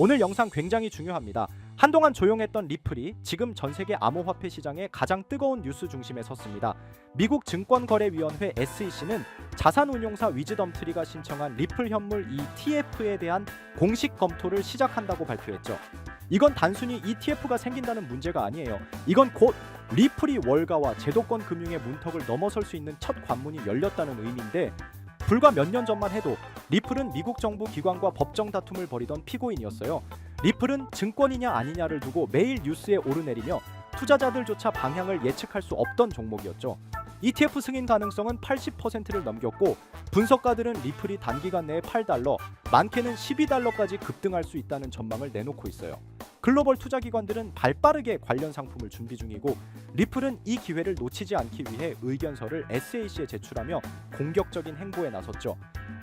오늘 영상 굉장히 중요합니다. 한동안 조용했던 리플이 지금 전세계 암호화폐 시장의 가장 뜨거운 뉴스 중심에 섰습니다. 미국 증권거래위원회 SEC는 자산운용사 위즈덤트리가 신청한 리플 현물 ETF에 대한 공식 검토를 시작한다고 발표했죠. 이건 단순히 ETF가 생긴다는 문제가 아니에요. 이건 곧 리플이 월가와 제도권 금융의 문턱을 넘어설 수 있는 첫 관문이 열렸다는 의미인데, 불과 몇 년 전만 해도 리플은 미국 정부 기관과 법정 다툼을 벌이던 피고인이었어요. 리플은 증권이냐 아니냐를 두고 매일 뉴스에 오르내리며 투자자들조차 방향을 예측할 수 없던 종목이었죠. ETF 승인 가능성은 80%를 넘겼고, 분석가들은 리플이 단기간 내에 $8, 많게는 $12까지 급등할 수 있다는 전망을 내놓고 있어요. 글로벌 투자기관들은 발빠르게 관련 상품을 준비 중이고, 리플은 이 기회를 놓치지 않기 위해 의견서를 SEC에 제출하며 공격적인 행보에 나섰죠.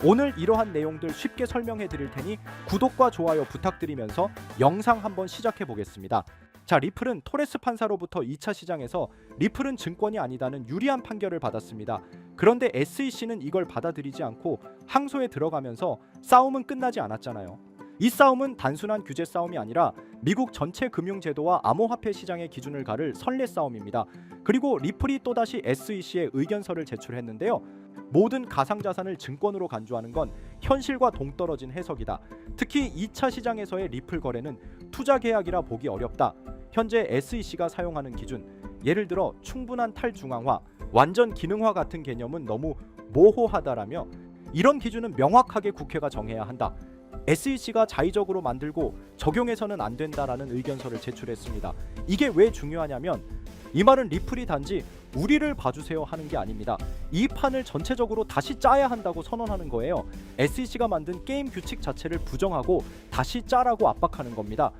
오늘 이러한 내용들 쉽게 설명해 드릴 테니 구독과 좋아요 부탁드리면서 영상 한번 시작해 보겠습니다. 자, 리플은 토레스 판사로부터 2차 시장에서 리플은 증권이 아니다는 유리한 판결을 받았습니다. 그런데 SEC는 이걸 받아들이지 않고 항소에 들어가면서 싸움은 끝나지 않았잖아요. 이 싸움은 단순한 규제 싸움이 아니라 미국 전체 금융제도와 암호화폐 시장의 기준을 가를 선례 싸움입니다. 그리고 리플이 또다시 SEC에 의견서를 제출했는데요. 모든 가상자산을 증권으로 간주하는 건 현실과 동떨어진 해석이다. 특히 2차 시장에서의 리플 거래는 투자 계약이라 보기 어렵다. 현재 SEC가 사용하는 기준, 예를 들어 충분한 탈중앙화, 완전 기능화 같은 개념은 너무 모호하다라며, 이런 기준은 명확하게 국회가 정해야 한다. SEC가 자의적으로 만들고 적용해서는 안 된다라는 의견서를 제출했습니다. 이게 왜 중요하냐면, 이 말은 리플이 단지 우리를 봐주세요 하는 게 아닙니다. 이 판을 전체적으로 다시 짜야 한다고 선언하는 거예요. SEC가 만든 게임 규칙 자체를 부정하고 다시 짜라고 압박하는 겁니다.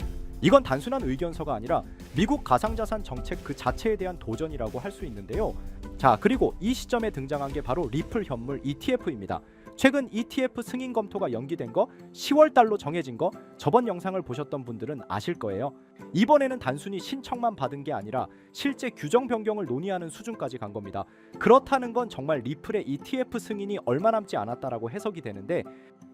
이건 단순한 의견서가 아니라 미국 가상자산 정책 그 자체에 대한 도전이라고 할 수 있는데요. 자, 그리고 이 시점에 등장한 게 바로 리플 현물 ETF입니다. 최근 ETF 승인 검토가 연기된 거, 10월 달로 정해진 거, 저번 영상을 보셨던 분들은 아실 거예요. 이번에는 단순히 신청만 받은 게 아니라 실제 규정 변경을 논의하는 수준까지 간 겁니다. 그렇다는 건 정말 리플의 ETF 승인이 얼마 남지 않았다라고 해석이 되는데,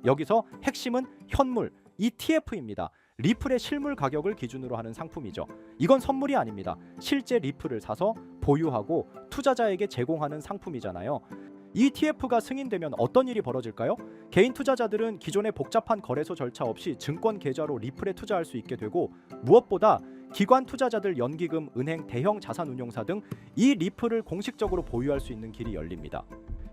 여기서 핵심은 현물 ETF입니다. 리플의 실물 가격을 기준으로 하는 상품이죠. 이건 선물이 아닙니다. 실제 리플을 사서 보유하고 투자자에게 제공하는 상품이잖아요. ETF가 승인되면 어떤 일이 벌어질까요? 개인 투자자들은 기존의 복잡한 거래소 절차 없이 증권 계좌로 리플에 투자할 수 있게 되고, 무엇보다 기관 투자자들, 연기금, 은행, 대형 자산운용사 등 이 리플을 공식적으로 보유할 수 있는 길이 열립니다.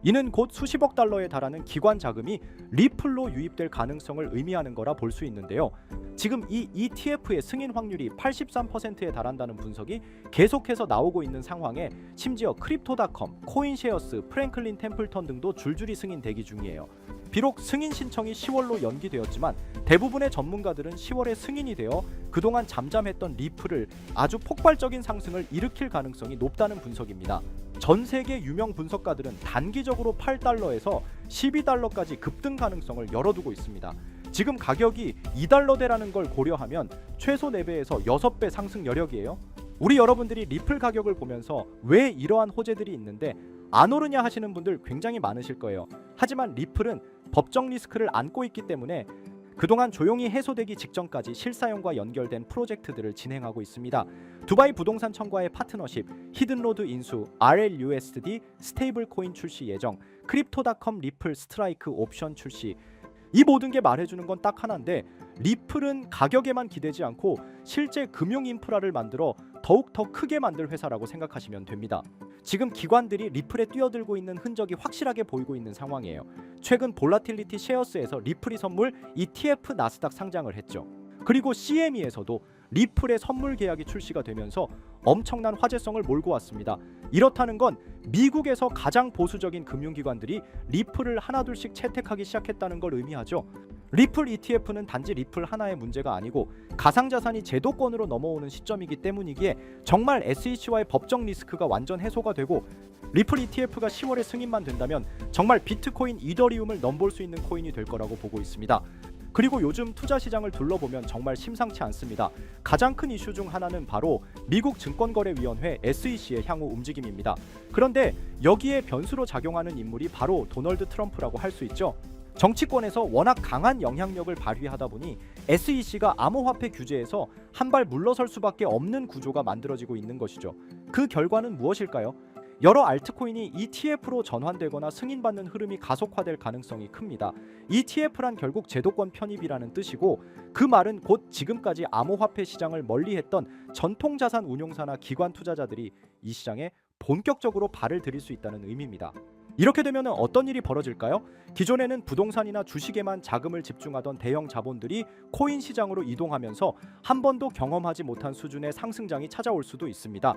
이는 곧 수십억 달러에 달하는 기관 자금이 리플로 유입될 가능성을 의미하는 거라 볼 수 있는데요. 지금 이 ETF의 승인 확률이 83%에 달한다는 분석이 계속해서 나오고 있는 상황에, 심지어 크립토닷컴, 코인쉐어스, 프랭클린 템플턴 등도 줄줄이 승인 대기 중이에요. 비록 승인 신청이 10월로 연기되었지만 대부분의 전문가들은 10월에 승인이 되어 그동안 잠잠했던 리플을 아주 폭발적인 상승을 일으킬 가능성이 높다는 분석입니다. 전 세계 유명 분석가들은 단기적으로 $8에서 $12까지 급등 가능성을 열어두고 있습니다. 지금 가격이 $2대라는 걸 고려하면 최소 4배에서 6배 상승 여력이에요. 우리 여러분들이 리플 가격을 보면서 왜 이러한 호재들이 있는데 안 오르냐 하시는 분들 굉장히 많으실 거예요. 하지만 리플은 법정 리스크를 안고 있기 때문에 그동안 조용히 해소되기 직전까지 실사용과 연결된 프로젝트들을 진행하고 있습니다. 두바이 부동산 청과의 파트너십, 히든로드 인수, RLUSD 스테이블 코인 출시 예정, 크립토닷컴 리플 스트라이크 옵션 출시. 이 모든 게 말해주는 건 딱 하나인데, 리플은 가격에만 기대지 않고 실제 금융 인프라를 만들어 더욱 더 크게 만들 회사라고 생각하시면 됩니다. 지금 기관들이 리플에 뛰어들고 있는 흔적이 확실하게 보이고 있는 상황이에요. 최근 볼라틸리티 쉐어스에서 리플이 선물 ETF 나스닥 상장을 했죠. 그리고 CME에서도 리플의 선물 계약이 출시가 되면서 엄청난 화제성을 몰고 왔습니다. 이렇다는 건 미국에서 가장 보수적인 금융기관들이 리플을 하나둘씩 채택하기 시작했다는 걸 의미하죠. 리플 ETF는 단지 리플 하나의 문제가 아니고 가상자산이 제도권으로 넘어오는 시점이기 때문이기에 정말 SEC와의 법정 리스크가 완전 해소가 되고, 리플 ETF가 10월에 승인만 된다면 정말 비트코인, 이더리움을 넘볼 수 있는 코인이 될 거라고 보고 있습니다. 그리고 요즘 투자 시장을 둘러보면 정말 심상치 않습니다. 가장 큰 이슈 중 하나는 바로 미국 증권거래위원회 SEC의 향후 움직임입니다. 그런데 여기에 변수로 작용하는 인물이 바로 도널드 트럼프라고 할 수 있죠. 정치권에서 워낙 강한 영향력을 발휘하다 보니 SEC가 암호화폐 규제에서 한 발 물러설 수밖에 없는 구조가 만들어지고 있는 것이죠. 그 결과는 무엇일까요? 여러 알트코인이 ETF로 전환되거나 승인받는 흐름이 가속화될 가능성이 큽니다. ETF란 결국 제도권 편입이라는 뜻이고, 그 말은 곧 지금까지 암호화폐 시장을 멀리했던 전통자산 운용사나 기관 투자자들이 이 시장에 본격적으로 발을 들일 수 있다는 의미입니다. 이렇게 되면 어떤 일이 벌어질까요? 기존에는 부동산이나 주식에만 자금을 집중하던 대형 자본들이 코인 시장으로 이동하면서 한 번도 경험하지 못한 수준의 상승장이 찾아올 수도 있습니다.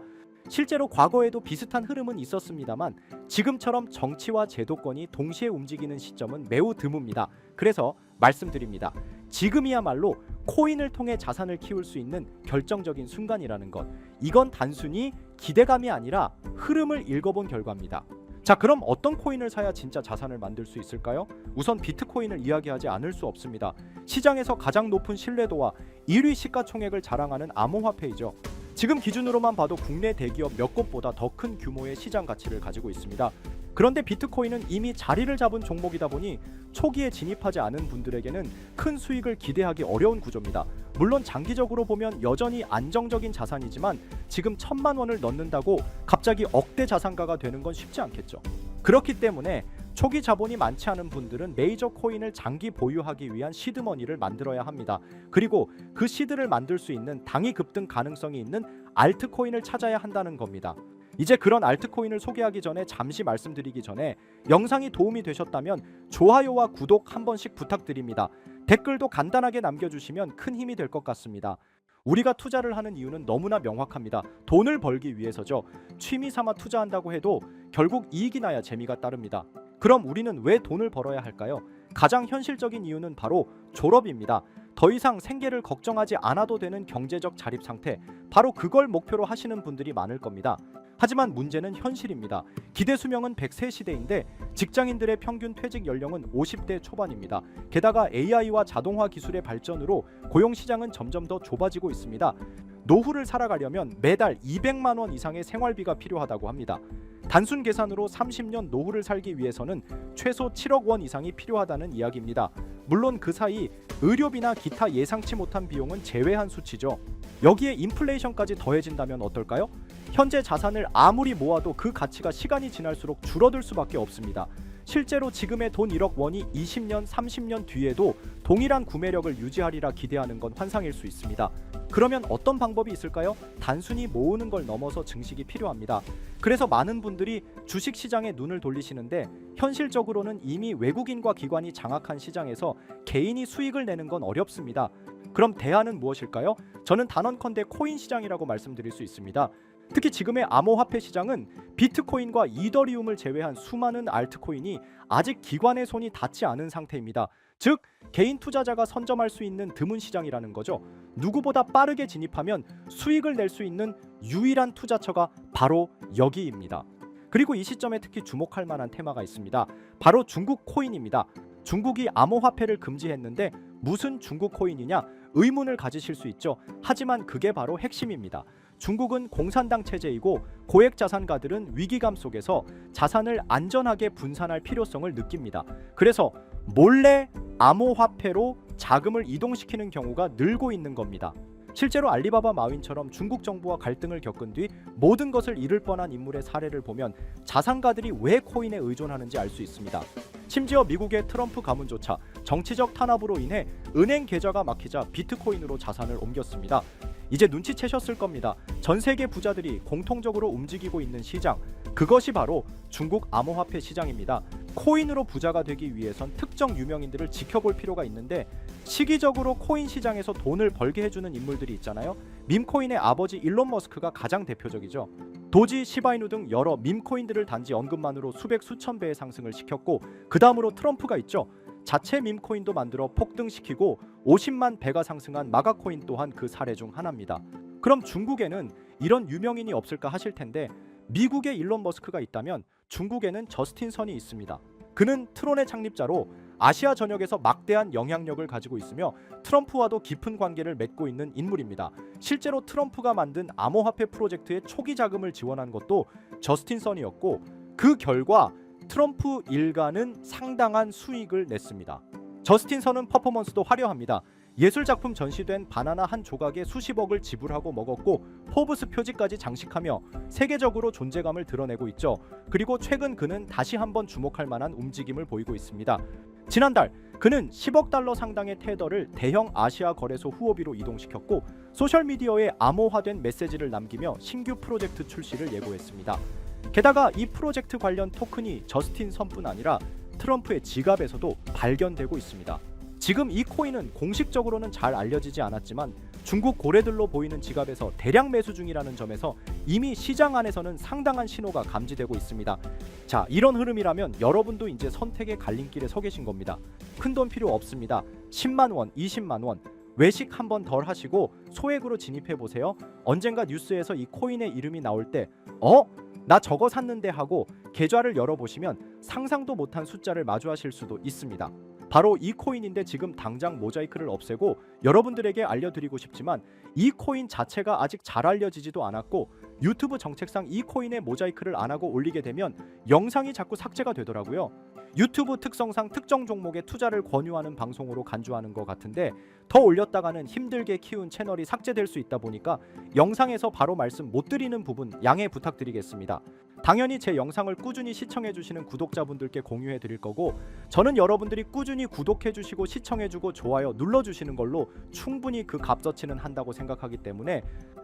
실제로 과거에도 비슷한 흐름은 있었습니다만 지금처럼 정치와 제도권이 동시에 움직이는 시점은 매우 드뭅니다. 그래서 말씀드립니다. 지금이야말로 코인을 통해 자산을 키울 수 있는 결정적인 순간이라는 것. 이건 단순히 기대감이 아니라 흐름을 읽어본 결과입니다. 자, 그럼 어떤 코인을 사야 진짜 자산을 만들 수 있을까요? 우선 비트코인을 이야기하지 않을 수 없습니다. 시장에서 가장 높은 신뢰도와 1위 시가총액을 자랑하는 암호화폐이죠. 지금 기준으로만 봐도 국내 대기업 몇 곳보다 더 큰 규모의 시장 가치를 가지고 있습니다. 그런데 비트코인은 이미 자리를 잡은 종목이다 보니 초기에 진입하지 않은 분들에게는 큰 수익을 기대하기 어려운 구조입니다. 물론 장기적으로 보면 여전히 안정적인 자산이지만 지금 1,000만 원을 넣는다고 갑자기 억대 자산가가 되는 건 쉽지 않겠죠. 그렇기 때문에 초기 자본이 많지 않은 분들은 메이저 코인을 장기 보유하기 위한 시드머니를 만들어야 합니다. 그리고 그 시드를 만들 수 있는 당위 급등 가능성이 있는 알트코인을 찾아야 한다는 겁니다. 이제 그런 알트코인을 소개하기 전에 잠시 말씀드리기 전에 영상이 도움이 되셨다면 좋아요와 구독 한 번씩 부탁드립니다. 댓글도 간단하게 남겨주시면 큰 힘이 될 것 같습니다. 우리가 투자를 하는 이유는 너무나 명확합니다. 돈을 벌기 위해서죠. 취미 삼아 투자한다고 해도 결국 이익이 나야 재미가 따릅니다. 그럼 우리는 왜 돈을 벌어야 할까요? 가장 현실적인 이유는 바로 졸업입니다. 더 이상 생계를 걱정하지 않아도 되는 경제적 자립 상태, 바로 그걸 목표로 하시는 분들이 많을 겁니다. 하지만 문제는 현실입니다. 기대 수명은 100세 시대인데 직장인들의 평균 퇴직 연령은 50대 초반입니다. 게다가 AI와 자동화 기술의 발전으로 고용 시장은 점점 더 좁아지고 있습니다. 노후를 살아가려면 매달 200만 원 이상의 생활비가 필요하다고 합니다. 단순 계산으로 30년 노후를 살기 위해서는 최소 7억 원 이상이 필요하다는 이야기입니다. 물론 그 사이 의료비나 기타 예상치 못한 비용은 제외한 수치죠. 여기에 인플레이션까지 더해진다면 어떨까요? 현재 자산을 아무리 모아도 그 가치가 시간이 지날수록 줄어들 수밖에 없습니다. 실제로 지금의 돈 1억 원이 20년, 30년 뒤에도 동일한 구매력을 유지하리라 기대하는 건 환상일 수 있습니다. 그러면 어떤 방법이 있을까요? 단순히 모으는 걸 넘어서 증식이 필요합니다. 그래서 많은 분들이 주식 시장에 눈을 돌리시는데 현실적으로는 이미 외국인과 기관이 장악한 시장에서 개인이 수익을 내는 건 어렵습니다. 그럼 대안은 무엇일까요? 저는 단언컨대 코인 시장이라고 말씀드릴 수 있습니다. 특히 지금의 암호화폐 시장은 비트코인과 이더리움을 제외한 수많은 알트코인이 아직 기관의 손이 닿지 않은 상태입니다. 즉 개인 투자자가 선점할 수 있는 드문 시장이라는 거죠. 누구보다 빠르게 진입하면 수익을 낼 수 있는 유일한 투자처가 바로 여기입니다. 그리고 이 시점에 특히 주목할 만한 테마가 있습니다. 바로 중국 코인입니다. 중국이 암호화폐를 금지했는데 무슨 중국 코인이냐 의문을 가지실 수 있죠. 하지만 그게 바로 핵심입니다. 중국은 공산당 체제이고 고액 자산가들은 위기감 속에서 자산을 안전하게 분산할 필요성을 느낍니다. 그래서 몰래 암호화폐로 자금을 이동시키는 경우가 늘고 있는 겁니다. 실제로 알리바바 마윈처럼 중국 정부와 갈등을 겪은 뒤 모든 것을 잃을 뻔한 인물의 사례를 보면 자산가들이 왜 코인에 의존하는지 알 수 있습니다. 심지어 미국의 트럼프 가문조차 정치적 탄압으로 인해 은행 계좌가 막히자 비트코인으로 자산을 옮겼습니다. 이제 눈치채셨을 겁니다. 전 세계 부자들이 공통적으로 움직이고 있는 시장, 그것이 바로 중국 암호화폐 시장입니다. 코인으로 부자가 되기 위해선 특정 유명인들을 지켜볼 필요가 있는데 시기적으로 코인 시장에서 돈을 벌게 해주는 인물들이 있잖아요. 밈코인의 아버지 일론 머스크가 가장 대표적이죠. 도지, 시바이누 등 여러 밈코인들을 단지 언급만으로 수백 수천 배의 상승을 시켰고 그 다음으로 트럼프가 있죠. 자체 밈코인도 만들어 폭등시키고 50만 배가 상승한 마가코인 또한 그 사례 중 하나입니다. 그럼 중국에는 이런 유명인이 없을까 하실 텐데 미국에 일론 머스크가 있다면 중국에는 저스틴 선이 있습니다. 그는 트론의 창립자로 아시아 전역에서 막대한 영향력을 가지고 있으며 트럼프와도 깊은 관계를 맺고 있는 인물입니다. 실제로 트럼프가 만든 암호화폐 프로젝트의 초기 자금을 지원한 것도 저스틴 선이었고 그 결과 트럼프 일가는 상당한 수익을 냈습니다. 저스틴 선은 퍼포먼스도 화려합니다. 예술작품 전시된 바나나 한 조각에 수십억을 지불하고 먹었고 포브스 표지까지 장식하며 세계적으로 존재감을 드러내고 있죠. 그리고 최근 그는 다시 한번 주목할 만한 움직임을 보이고 있습니다. 지난달 그는 10억 달러 상당의 테더를 대형 아시아 거래소 후오비로 이동시켰고 소셜미디어에 암호화된 메시지를 남기며 신규 프로젝트 출시를 예고했습니다. 게다가 이 프로젝트 관련 토큰이 저스틴 선뿐 아니라 트럼프의 지갑에서도 발견되고 있습니다. 지금 이 코인은 공식적으로는 잘 알려지지 않았지만 중국 고래들로 보이는 지갑에서 대량 매수 중이라는 점에서 이미 시장 안에서는 상당한 신호가 감지되고 있습니다. 자, 이런 흐름이라면 여러분도 이제 선택의 갈림길에 서 계신 겁니다. 큰돈 필요 없습니다. 10만 원, 20만 원 외식 한번 덜 하시고 소액으로 진입해 보세요. 언젠가 뉴스에서 이 코인의 이름이 나올 때 나 저거 샀는데 하고 계좌를 열어보시면 상상도 못한 숫자를 마주하실 수도 있습니다. 바로 이 코인인데 지금 당장 모자이크를 없애고 여러분들에게 알려드리고 싶지만 이 코인 자체가 아직 잘 알려지지도 않았고 유튜브 정책상 이 코인에 모자이크를 안 하고 올리게 되면 영상이 자꾸 삭제가 되더라고요. 유튜브 특성상 특정 종목에 투자를 권유하는 방송으로 간주하는 것 같은데 더 올렸다가는 힘들게 키운 채널이 삭제될 수 있다 보니까 영상에서 바로 말씀 못 드리는 부분 양해 부탁드리겠습니다. 당연히 제 영상을 꾸준히 시청해주시는 구독자분들께 공유해드릴 거고 저는 여러분들이 꾸준히 구독해주시고 시청해주고 좋아요 눌러주시는 걸로 충분히 그 값어치는 한다고 생각하기 때문에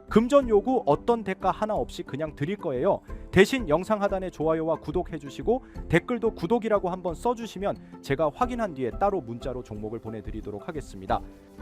금전 요구 어떤 대가 하나 없이 그냥 드릴 거예요. 대신 영상 하단에 좋아요와 구독해주시고 댓글도 구독이라고 한번 써주시면 제가 확인한 뒤에 따로 문자로 종목을 보내드리도록 하겠습니다.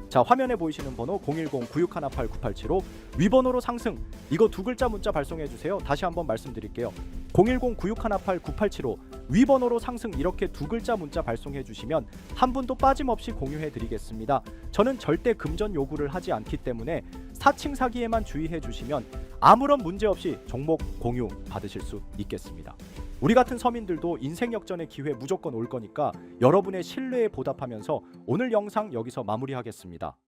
자, 화면에 보이시는 번호 010-9618-9875 위번호로 상승 이거 두 글자 문자 발송해주세요. 다시 한번 말씀드릴게요. 010-9618-9875 위번호로 상승 이렇게 두 글자 문자 발송해 주시면 한 분도 빠짐없이 공유해 드리겠습니다. 저는 절대 금전 요구를 하지 않기 때문에 사칭 사기에만 주의해 주시면 아무런 문제 없이 종목 공유 받으실 수 있겠습니다. 우리 같은 서민들도 인생 역전의 기회 무조건 올 거니까 여러분의 신뢰에 보답하면서 오늘 영상 여기서 마무리하겠습니다.